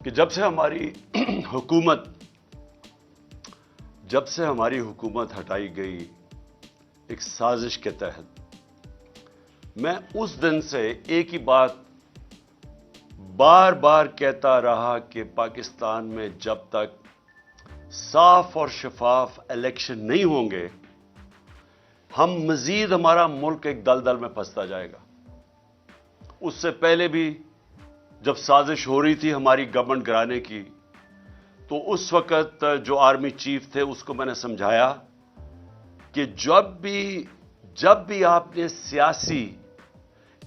کہ جب سے ہماری حکومت ہٹائی گئی ایک سازش کے تحت، میں اس دن سے ایک ہی بات بار بار کہتا رہا کہ پاکستان میں جب تک صاف اور شفاف الیکشن نہیں ہوں گے، مزید ہمارا ملک ایک دلدل میں پھنستا جائے گا۔ اس سے پہلے بھی جب سازش ہو رہی تھی ہماری گورنمنٹ گرانے کی، تو اس وقت جو آرمی چیف تھے اس کو میں نے سمجھایا کہ جب بھی آپ نے سیاسی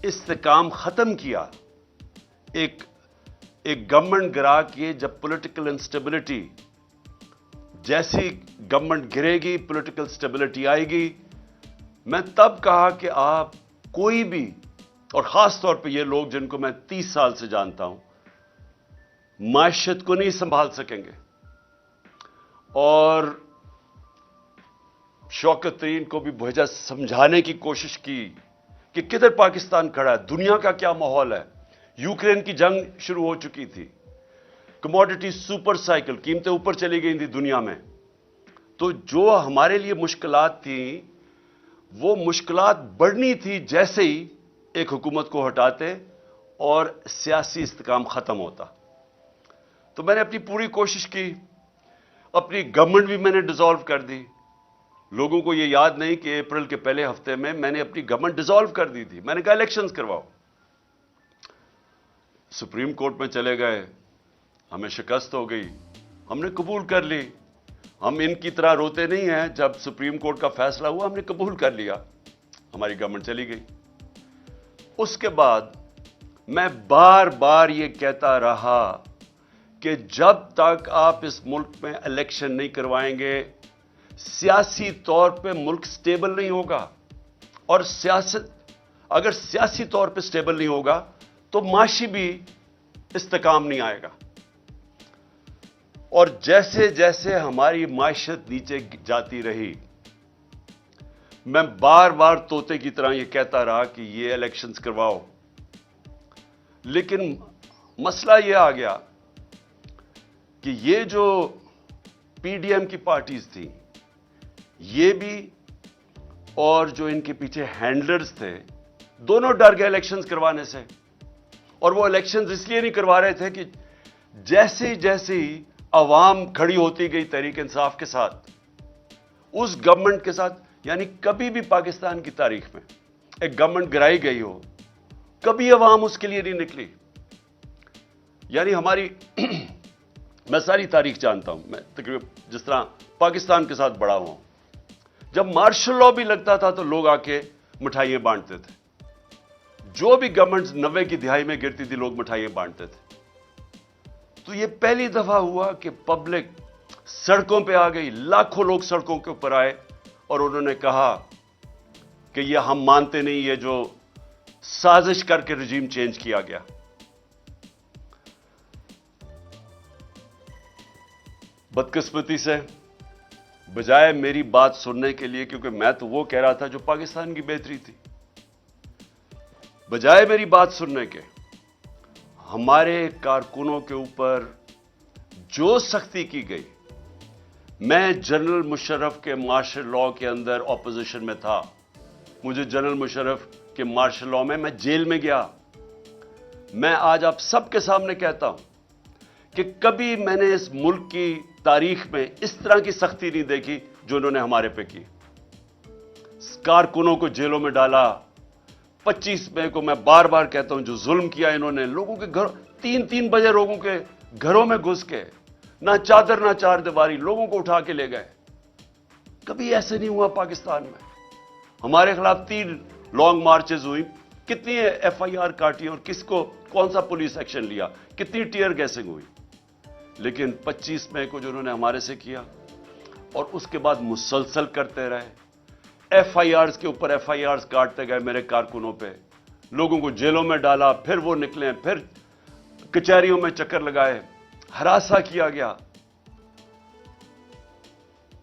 استحکام ختم کیا، ایک گورنمنٹ گرا کے جب پولیٹیکل انسٹیبلٹی، جیسی گورنمنٹ گرے گی پولیٹیکل اسٹیبلٹی آئے گی، میں تب کہا کہ آپ کوئی بھی، اور خاص طور پہ یہ لوگ جن کو میں 30 سال سے جانتا ہوں، معیشت کو نہیں سنبھال سکیں گے۔ اور شوکت ترین کو بھی بھیجا سمجھانے کی کوشش کی کہ کدھر پاکستان کھڑا ہے، دنیا کا کیا ماحول ہے۔ یوکرین کی جنگ شروع ہو چکی تھی، کموڈٹی سپر سائیکل، قیمتیں اوپر چلی گئی تھی دنیا میں۔ تو جو ہمارے لیے مشکلات تھیں، وہ مشکلات بڑھنی تھی جیسے ہی ایک حکومت کو ہٹاتے اور سیاسی استحکام ختم ہوتا۔ تو میں نے اپنی پوری کوشش کی، اپنی گورنمنٹ بھی میں نے ڈیزالو کر دی۔ لوگوں کو یہ یاد نہیں کہ اپریل کے پہلے ہفتے میں نے اپنی گورنمنٹ ڈیزالو کر دی تھی۔ میں نے کہا الیکشنز کرواؤ۔ سپریم کورٹ میں چلے گئے، ہمیں شکست ہو گئی، ہم نے قبول کر لی۔ ہم ان کی طرح روتے نہیں ہیں، جب سپریم کورٹ کا فیصلہ ہوا ہم نے قبول کر لیا، ہماری گورنمنٹ چلی گئی۔ اس کے بعد میں بار بار یہ کہتا رہا کہ جب تک آپ اس ملک میں الیکشن نہیں کروائیں گے، سیاسی طور پہ ملک سٹیبل نہیں ہوگا، اور اگر سیاسی طور پہ سٹیبل نہیں ہوگا تو معاشی بھی استحکام نہیں آئے گا۔ اور جیسے جیسے ہماری معیشت نیچے جاتی رہی، میں بار بار طوطے کی طرح یہ کہتا رہا کہ یہ الیکشنز کرواؤ۔ لیکن مسئلہ یہ آ گیا کہ یہ جو پی ڈی ایم کی پارٹیز تھیں، یہ بھی اور جو ان کے پیچھے ہینڈلرز تھے، دونوں ڈر گئے الیکشنز کروانے سے۔ اور وہ الیکشنز اس لیے نہیں کروا رہے تھے کہ جیسے ہی عوام کھڑی ہوتی گئی تحریک انصاف کے ساتھ، اس گورنمنٹ کے ساتھ، یعنی کبھی بھی پاکستان کی تاریخ میں ایک گورنمنٹ گرائی گئی ہو، کبھی عوام اس کے لیے نہیں نکلی۔ یعنی میں ساری تاریخ جانتا ہوں، میں تقریباً جس طرح پاکستان کے ساتھ بڑا ہوں، جب مارشل لاء بھی لگتا تھا تو لوگ آ کے مٹھائیاں بانٹتے تھے۔ جو بھی گورنمنٹ 90 کی دہائی میں گرتی تھی، لوگ مٹھائیاں بانٹتے تھے۔ تو یہ پہلی دفعہ ہوا کہ پبلک سڑکوں پہ آ گئی، لاکھوں لوگ سڑکوں کے اوپر آئے، اور انہوں نے کہا کہ یہ ہم مانتے نہیں، یہ جو سازش کر کے رجیم چینج کیا گیا۔ بدقسمتی سے بجائے میری بات سننے کے لیے، کیونکہ میں تو وہ کہہ رہا تھا جو پاکستان کی بہتری تھی، بجائے میری بات سننے کے، ہمارے کارکنوں کے اوپر جو سختی کی گئی۔ میں جنرل مشرف کے مارشل لاء کے اندر اپوزیشن میں تھا، مجھے جنرل مشرف کے مارشل لاء میں جیل میں گیا۔ میں آج آپ سب کے سامنے کہتا ہوں کہ کبھی میں نے اس ملک کی تاریخ میں اس طرح کی سختی نہیں دیکھی جو انہوں نے ہمارے پہ کی۔ کارکنوں کو جیلوں میں ڈالا۔ 25 مئی کو میں بار بار کہتا ہوں جو ظلم کیا انہوں نے، لوگوں کے گھر 3 بجے لوگوں کے گھروں میں گھس کے، نہ چادر نہ چار دیواری، لوگوں کو اٹھا کے لے گئے۔ کبھی ایسے نہیں ہوا پاکستان میں۔ ہمارے خلاف 3 لانگ مارچز ہوئی، کتنی ایف آئی آر کاٹی اور کس کو کون سا پولیس ایکشن لیا، کتنی ٹیئر گیسنگ ہوئی۔ لیکن 25 مئی کو جو انہوں نے ہمارے سے کیا، اور اس کے بعد مسلسل کرتے رہے، ایف آئی آرز کے اوپر ایف آئی آرز کاٹتے گئے میرے کارکنوں پہ، لوگوں کو جیلوں میں ڈالا، پھر وہ نکلے، پھر کچہریوں میں چکر لگائے، ہراساں کیا گیا۔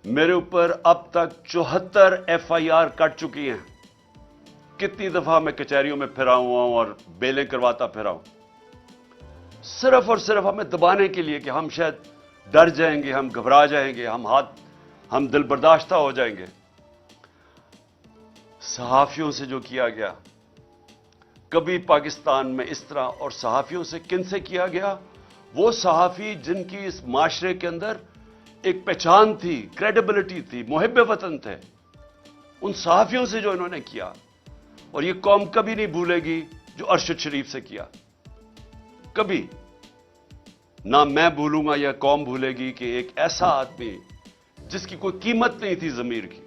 میرے اوپر اب تک 74 ایف آئی آر کٹ چکی ہیں۔ کتنی دفعہ میں کچہریوں میں پھرا ہوا ہوں اور بیلیں کرواتا پھرا ہوں۔ صرف اور صرف ہمیں دبانے کے لیے کہ ہم شاید ڈر جائیں گے, ہم گھبرا جائیں گے, ہم دل برداشتہ ہو جائیں گے. صحافیوں سے جو کیا گیا, کبھی پاکستان میں اس طرح, اور صحافیوں سے کن سے کیا گیا؟ وہ صحافی جن کی اس معاشرے کے اندر ایک پہچان تھی, کریڈیبلٹی تھی, محب وطن تھے, ان صحافیوں سے جو انہوں نے کیا. اور یہ قوم کبھی نہیں بھولے گی جو ارشد شریف سے کیا, کبھی نہ میں بھولوں گا یا قوم بھولے گی کہ ایک ایسا آدمی جس کی کوئی قیمت نہیں تھی ضمیر کی,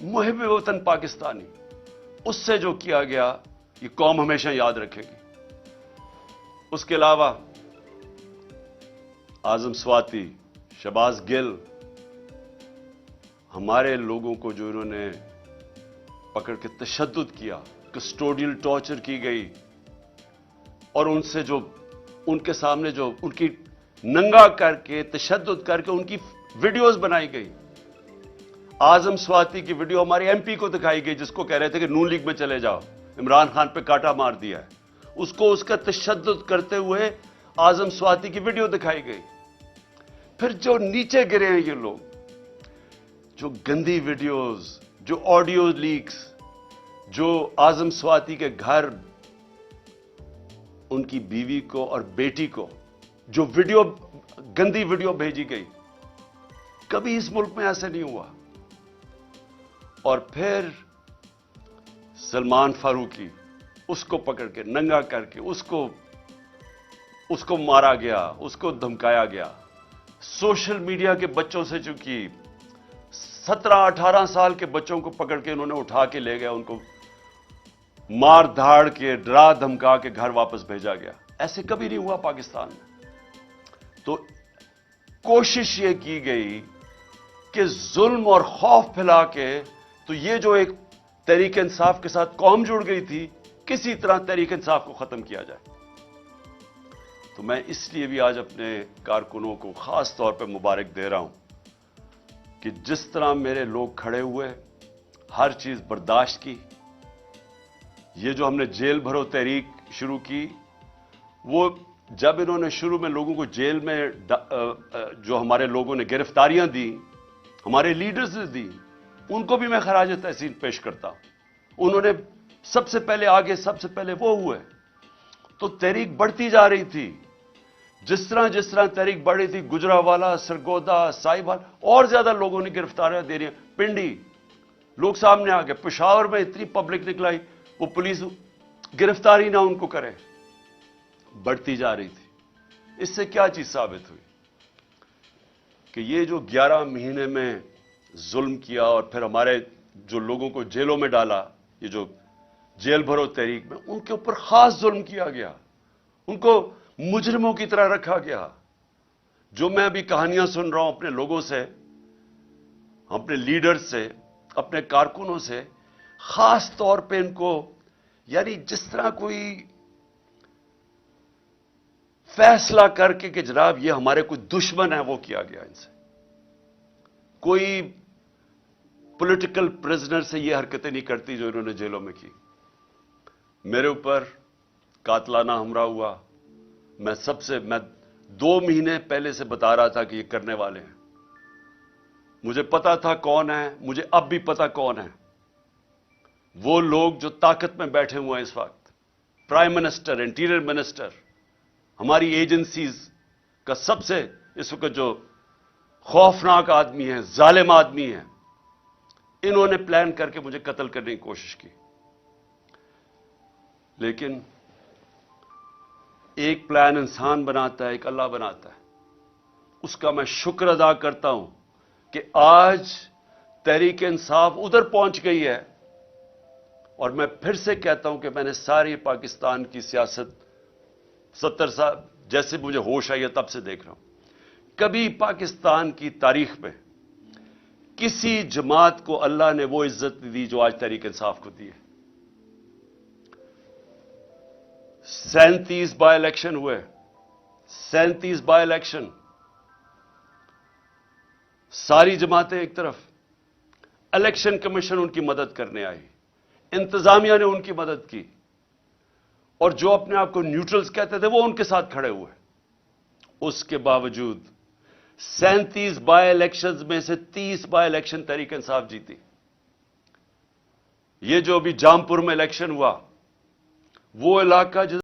محب وطن پاکستانی, اس سے جو کیا گیا یہ قوم ہمیشہ یاد رکھے گی. اس کے علاوہ اعظم سواتی, شہباز گل, ہمارے لوگوں کو جو انہوں نے پکڑ کے تشدد کیا, کسٹوڈیل ٹارچر کی گئی, اور ان سے جو ان کے سامنے جو ان کی ننگا کر کے تشدد کر کے ان کی ویڈیوز بنائی گئی. اعظم سواتی کی ویڈیو ہمارے ایم پی کو دکھائی گئی جس کو کہہ رہے تھے کہ نون لیگ میں چلے جاؤ, عمران خان پہ کاٹا مار دیا ہے, اس کو اس کا تشدد کرتے ہوئے اعظم سواتی کی ویڈیو دکھائی گئی. پھر جو نیچے گرے ہیں یہ لوگ, جو گندی ویڈیوز, جو آڈیو لیکس, جو اعظم سواتی کے گھر ان کی بیوی کو اور بیٹی کو جو ویڈیو, گندی ویڈیو بھیجی گئی, کبھی اس ملک میں ایسا نہیں ہوا. اور پھر سلمان فاروقی, اس کو پکڑ کے ننگا کر کے اس کو مارا گیا, اس کو دھمکایا گیا. سوشل میڈیا کے بچوں سے چونکہ 17-18 سال کے بچوں کو پکڑ کے انہوں نے اٹھا کے لے گیا, ان کو مار دھاڑ کے ڈرا دھمکا کے گھر واپس بھیجا گیا. ایسے کبھی نہیں ہوا پاکستان میں. تو کوشش یہ کی گئی کہ ظلم اور خوف پھیلا کے, تو یہ جو ایک تحریک انصاف کے ساتھ قوم جڑ گئی تھی, کسی طرح تحریک انصاف کو ختم کیا جائے. تو میں اس لیے بھی آج اپنے کارکنوں کو خاص طور پہ مبارک دے رہا ہوں کہ جس طرح میرے لوگ کھڑے ہوئے, ہر چیز برداشت کی. یہ جو ہم نے جیل بھرو تحریک شروع کی, وہ جب انہوں نے شروع میں لوگوں کو جیل میں جو ہمارے لوگوں نے گرفتاریاں دی, ہمارے لیڈرز نے دی, ان کو بھی میں خراج تحسین پیش کرتا ہوں. انہوں نے سب سے پہلے آگے, سب سے پہلے وہ ہوئے. تو تحریک بڑھتی جا رہی تھی. جس طرح تحریک بڑھ رہی تھی, گجرانوالہ, سرگودا, سائبال, اور زیادہ لوگوں نے گرفتاریاں دے رہی ہیں. پنڈی لوگ سامنے آ گئے, پشاور میں اتنی پبلک نکلائی, وہ پولیس گرفتاری نہ ان کو کرے, بڑھتی جا رہی تھی. اس سے کیا چیز ثابت ہوئی کہ یہ جو 11 مہینے میں ظلم کیا اور پھر ہمارے جو لوگوں کو جیلوں میں ڈالا, یہ جو جیل بھرو تحریک میں, ان کے اوپر خاص ظلم کیا گیا, ان کو مجرموں کی طرح رکھا گیا. جو میں ابھی کہانیاں سن رہا ہوں اپنے لوگوں سے, اپنے لیڈر سے, اپنے کارکنوں سے, خاص طور پہ ان کو, یعنی جس طرح کوئی فیصلہ کر کے کہ جناب یہ ہمارے کوئی دشمن ہے, وہ کیا گیا ان سے. کوئی پولیٹیکل پرزنر سے یہ حرکتیں نہیں کرتی جو انہوں نے جیلوں میں کی. میرے اوپر قاتلانہ حملہ ہوا. میں 2 مہینے پہلے سے بتا رہا تھا کہ یہ کرنے والے ہیں. مجھے پتا تھا کون ہے, مجھے اب بھی پتا کون ہے. وہ لوگ جو طاقت میں بیٹھے ہوئے ہیں اس وقت, پرائم منسٹر, انٹیریئر منسٹر, ہماری ایجنسیز کا سب سے اس وقت جو خوفناک آدمی ہے, ظالم آدمی ہے, انہوں نے پلان کر کے مجھے قتل کرنے کی کوشش کی. لیکن ایک پلان انسان بناتا ہے, ایک اللہ بناتا ہے. اس کا میں شکر ادا کرتا ہوں کہ آج تحریک انصاف ادھر پہنچ گئی ہے. اور میں پھر سے کہتا ہوں کہ میں نے ساری پاکستان کی سیاست 70 سال جیسے مجھے ہوش آئی ہے تب سے دیکھ رہا ہوں. کبھی پاکستان کی تاریخ میں کسی جماعت کو اللہ نے وہ عزت دی جو آج تحریک انصاف کو دی ہے. 37 بائی الیکشن ہوئے, 37 بائی الیکشن, ساری جماعتیں ایک طرف, الیکشن کمیشن ان کی مدد کرنے آئی, انتظامیہ نے ان کی مدد کی. اور جو اپنے آپ کو نیوٹرلز کہتے تھے وہ ان کے ساتھ کھڑے ہوئے. اس کے باوجود 37 بائی الیکشنز میں سے 30 بائی الیکشن تحریک انصاف جیتی. یہ جو ابھی جامپور میں الیکشن ہوا، وہ علاقہ